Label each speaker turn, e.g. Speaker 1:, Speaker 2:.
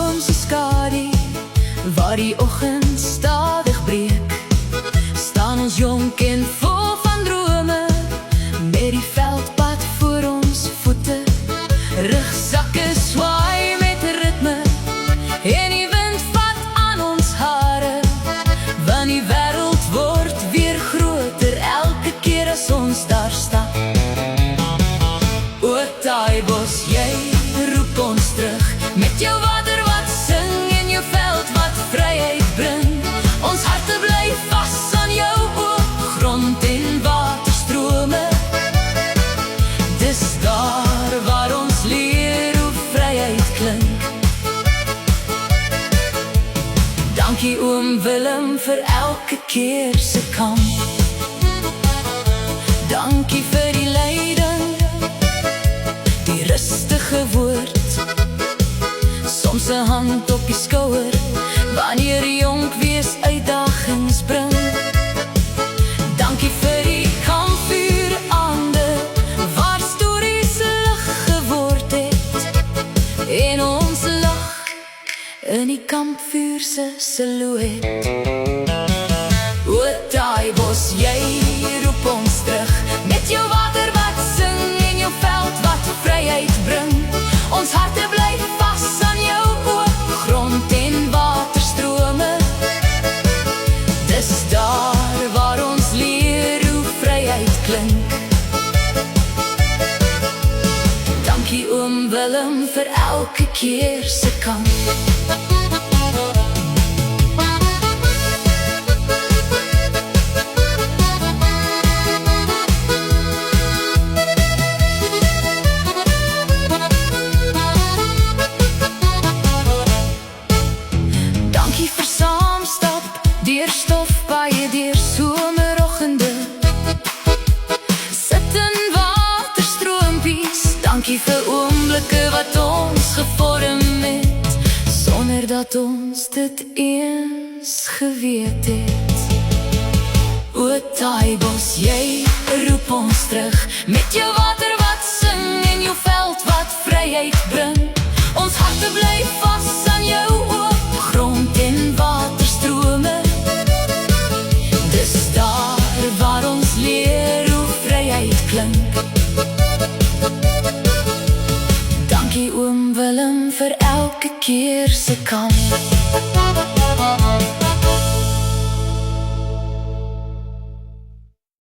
Speaker 1: boom se skadu, waar die oggend stadig breek, staan ons jonk en vol van drome, met die veldpad voor ons voete, rugsakke swaai met ritme, en die wind vat aan ons hare, want die wêreld word weer groter, elke keer as ons daar stap. O Taaibos, jy roep ons terug, met jou water wat sing en jou veld wat vryheid bring. Ons harte bly vas aan jou oop grond en waterstrome. Dis daar waar ons leer hoe vryheid klink. Dankie oom Willem vir elke keer se kamp. Dankie vir die leiding, die rustige woord, soms 'n hand op die skouer, wanneer jonk wees uitdagings bring. Dankie vir die kampvuurande, waar stories lig geword het, en ons lag in die kampvuur se silhouet. O Taaibos, jy roep ons terug, met jou water wat sing en jou veld wat vryheid bring. Ons harte bly vas aan jou oop grond en waterstrome. Dis daar waar ons leer hoe vryheid klink. Dankie oom Willem vir elke keer se kamp. Deur stofpaaie, deur someroggende, sit in waterstroompies. Dankie vir oomblikke wat ons gevorm het, sonder dat ons dit eens geweet het. O Taaibos, jy roep ons terug, met jou water wat sing en jou veld wat vryheid bring. Ons harte bly vas aan jou oop grond en waterstrome. Dis daar waar ons leer hoe vryheid klink. Dankie oom Willem vir elke keer se kamp.